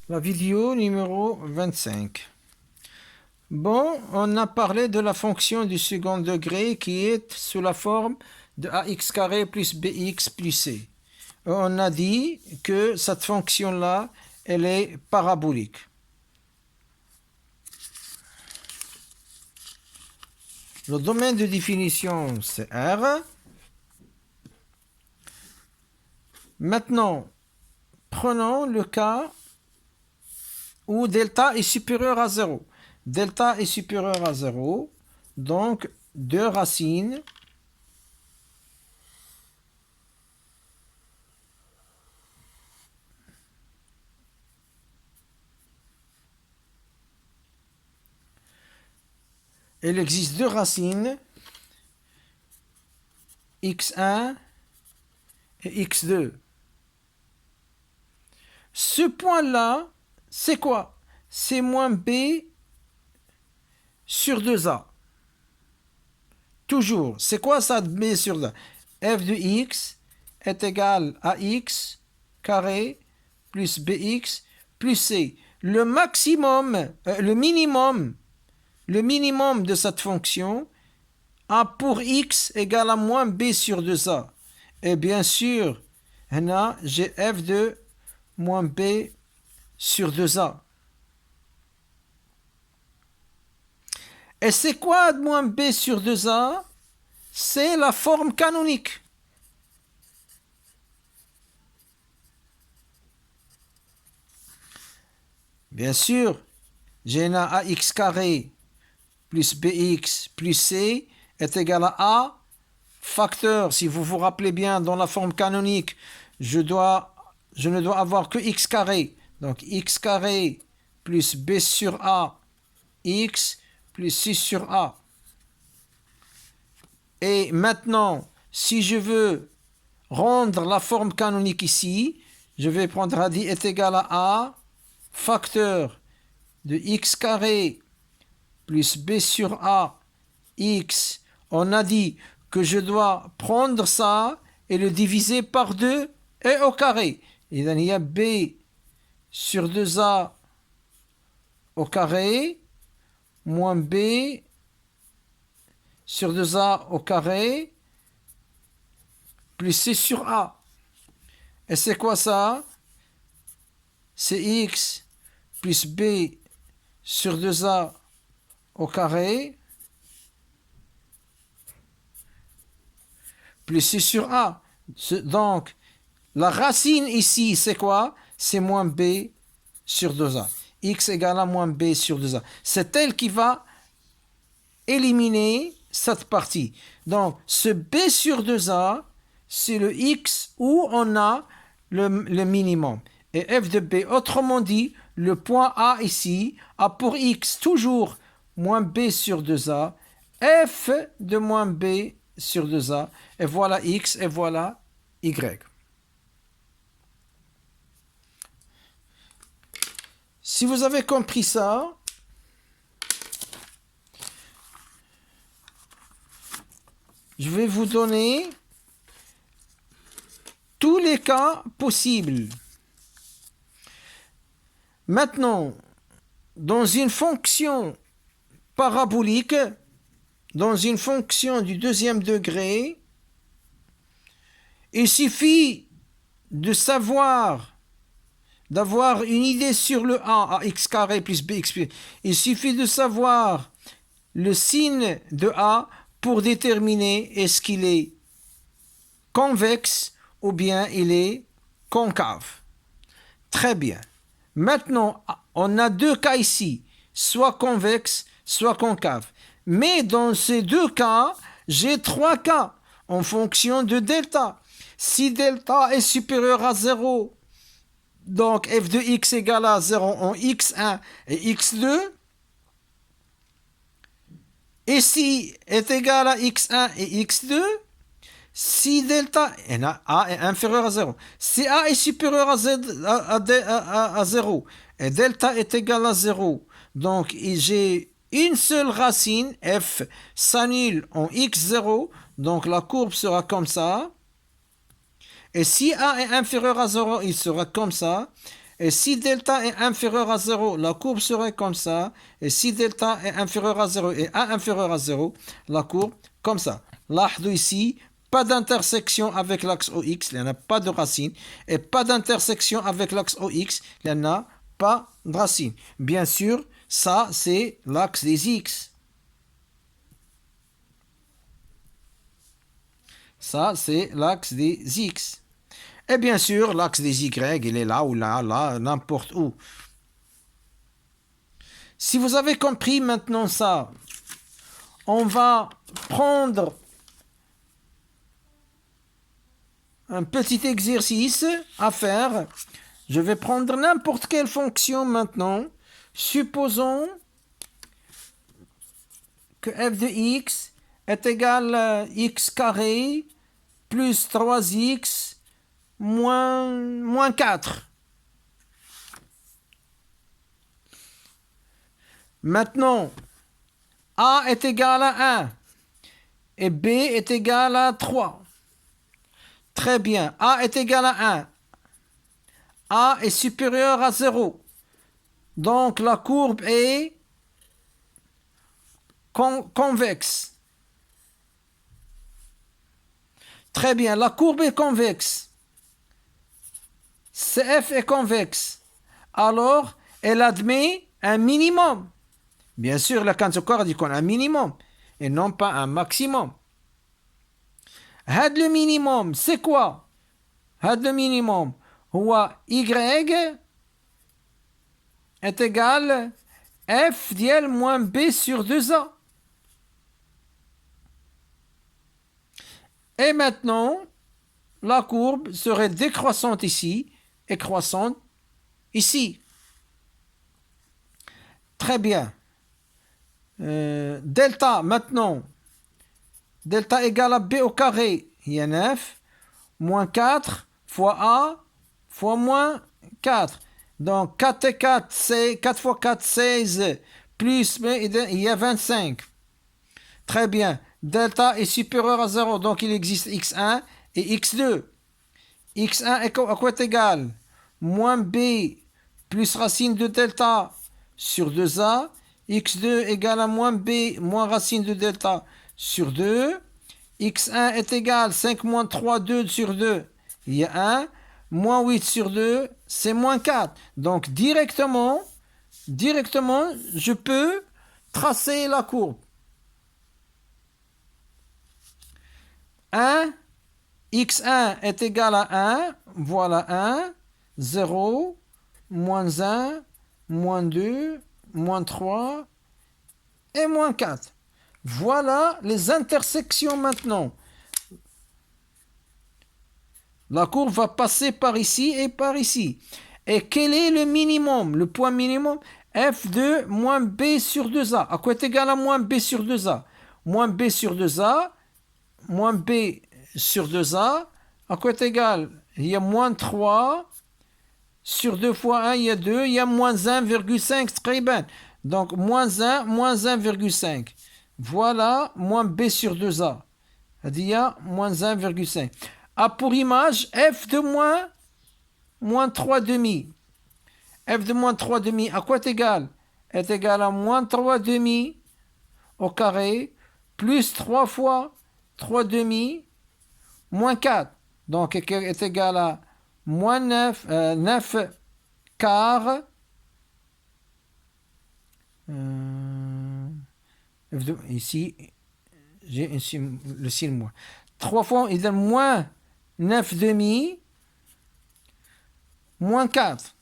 La vidéo numéro 25. Bon, on a parlé de la fonction du second degré qui est sous la forme de ax carré plus bx plus c. On a dit que cette fonction-là, elle est parabolique. Le domaine de définition, c'est R. Maintenant, prenons le cas où delta est supérieur à 0. Delta est supérieur à 0, donc 2 racines il existe 2 racines, x1 et x2. Ce point-là, c'est quoi? C'est moins b sur 2a. Toujours. C'est quoi ça, b sur 2a? F de x est égal à x carré plus bx plus c. Le maximum, le minimum de cette fonction a pour x égale à moins b sur 2a. Et bien sûr, j'ai f de moins b sur 2a. Et c'est quoi moins b sur 2a? C'est la forme canonique. Bien sûr, j'ai un ax carré plus bx plus c est égal à a facteur. Si vous vous rappelez bien, dans la forme canonique, je ne dois avoir que x carré. Donc x carré plus b sur a, x plus c sur a. Et maintenant, si je veux rendre la forme canonique ici, je vais prendre a est égal à a facteur de x carré plus b sur a, x. On a dit que je dois prendre ça et le diviser par 2 et au carré. Et il y a b sur 2a au carré moins b sur 2a au carré plus c sur a. Et c'est quoi ça? C'est x plus b sur 2a au carré plus c sur a. Donc, la racine ici, c'est quoi? C'est moins b sur 2a. X égale à moins b sur 2a. C'est elle qui va éliminer cette partie. Donc, ce b sur 2a, c'est le x où on a le minimum. Et f de b, autrement dit, le point A ici a pour x toujours moins b sur 2a, f de moins b sur 2a, et voilà x, et voilà y. Si vous avez compris ça, je vais vous donner tous les cas possibles. Maintenant, dans une fonction parabolique, dans une fonction du deuxième degré, il suffit de savoir, d'avoir une idée sur le a, ax carré plus bx plus. Il suffit de savoir le signe de a pour déterminer est-ce qu'il est convexe ou bien il est concave. Très bien. Maintenant, on a 2 cas ici, soit convexe, soit concave. Mais dans ces 2 cas, j'ai 3 cas en fonction de delta. Si delta est supérieur à 0, donc f de x égale à 0 en x1 et x2, et si est égal à x1 et x2, si delta a est inférieur à 0, si a est supérieur à 0 et delta est égal à 0, donc j'ai une seule racine, f s'annule en x0, donc la courbe sera comme ça. Et si a est inférieur à 0, il sera comme ça. Et si delta est inférieur à 0, la courbe serait comme ça. Et si delta est inférieur à 0 et A inférieur à 0, la courbe comme ça. لاحظوا ici, pas d'intersection avec l'axe OX, il n'y en a pas de racine. Et pas d'intersection avec l'axe OX, il n'y en a pas de racine. Bien sûr, ça c'est l'axe des X. Ça c'est l'axe des X. Et bien sûr, l'axe des Y, il est là ou là, là, n'importe où. Si vous avez compris maintenant ça, on va prendre un petit exercice à faire. Je vais prendre n'importe quelle fonction maintenant. Supposons que f de x est égal à x carré plus 3x moins 4. Maintenant, a est égal à 1 et b est égal à 3. Très bien, a est égal à 1. A est supérieur à 0. Donc la courbe est convexe. Très bien, la courbe est convexe. CF est convexe. Alors, elle admet un minimum. Bien sûr, la Kant-Sokor dit qu'on a un minimum et non pas un maximum. Had le minimum, c'est quoi? Had le minimum, هو y est égal f dièle moins b sur 2a. Et maintenant, la courbe serait décroissante ici et croissante ici. Très bien. Delta, maintenant. Delta égale à b au carré, il y a 9, moins 4 fois a fois moins 4. Donc 4 et 4, c'est 4 fois 4, 16, plus, il y a 25. Très bien. Delta est supérieur à 0, donc il existe x1 et x2. x1 à quoi est égal? Moins b plus racine de delta sur 2a. x2 égale à moins b moins racine de delta sur 2. x1 est égal 5 moins 3, 2 sur 2. Il y a 1. Moins 8 sur 2, c'est moins 4. Donc directement, je peux tracer la courbe. 1, x1 est égal à 1, voilà 1, 0, moins 1, moins 2, moins 3 et moins 4. Voilà les intersections maintenant. La courbe va passer par ici et par ici. Et quel est le minimum? Le point minimum, f de moins b sur 2a. À quoi est égal à moins b sur 2a? Moins b sur 2a, moins b sur 2a, à quoi est égal? Il y a moins 3, sur 2 fois 1, il y a 2, il y a moins 1,5, très bien. Donc, moins 1, moins 1,5. Voilà, moins b sur 2a. Il y a moins 1,5. A pour image, f de moins 3 demi. F de moins 3 demi, à quoi est égal? Est égal à moins 3 demi au carré, plus 3 fois 3 demi, moins 4. Donc, est égal à moins 9 quarts. Ici, j'ai le signe moins. 3 fois, il donne moins 9 demi, moins 4.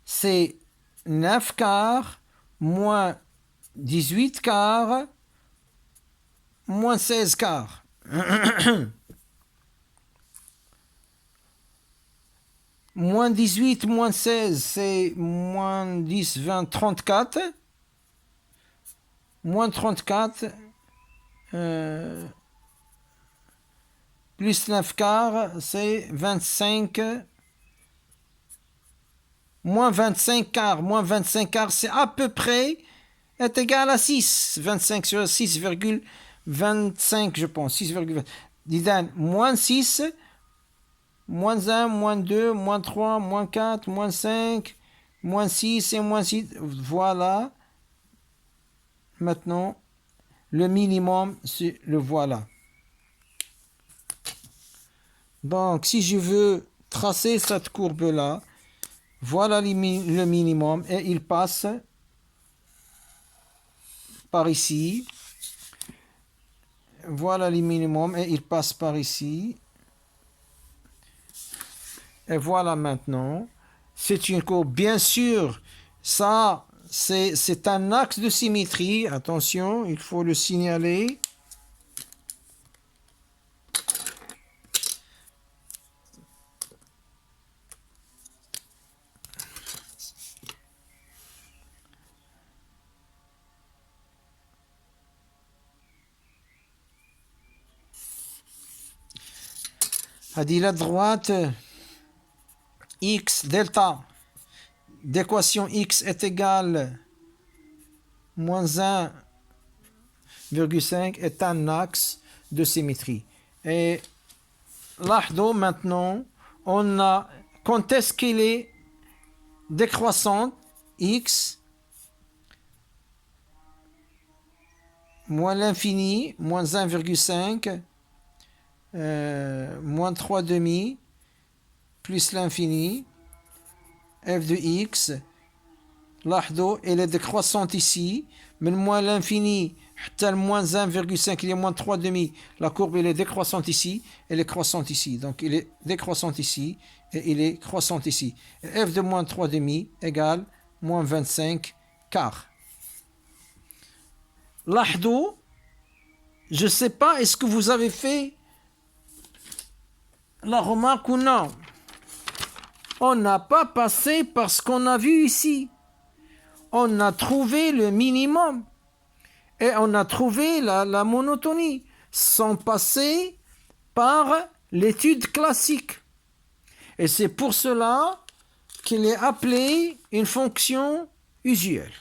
C'est 9 quarts, moins 18 quarts, moins 16 quarts. Moins 18, moins 16, c'est moins 10, 20, 34. Moins 34, plus 9 quarts, c'est 25. Moins 25 quarts, c'est à peu près est égal à 6. 25 sur 6,25, je pense. 6,20. Moins 6, moins 1, moins 2, moins 3, moins 4, moins 5, moins 6 et moins 6. Voilà. Maintenant, le minimum, c'est le voilà. Donc, si je veux tracer cette courbe-là, voilà le minimum et il passe par ici. Voilà le minimum et il passe par ici. Et voilà maintenant. C'est une courbe. Bien sûr, ça, c'est un axe de symétrie. Attention, il faut le signaler. A dit la droite, x delta d'équation x est égal moins 1,5 est un axe de symétrie. Et là, maintenant, on a, quand est-ce qu'il est décroissant, x, moins l'infini, moins 1,5, moins 3 demi, plus l'infini, f de x, لاحظوا elle est décroissante ici, mais moins l'infini, حتى le moins 1,5, il y a moins 3 demi, la courbe elle est décroissante ici, elle est croissante ici, donc il est décroissante ici, et il est croissante ici. Et f de moins 3 demi égale moins 25 quart. لاحظوا, je ne sais pas, est-ce que vous avez fait la remarque ou non? On n'a pas passé par ce qu'on a vu ici. On a trouvé le minimum et on a trouvé la monotonie sans passer par l'étude classique. Et c'est pour cela qu'il est appelé une fonction usuelle.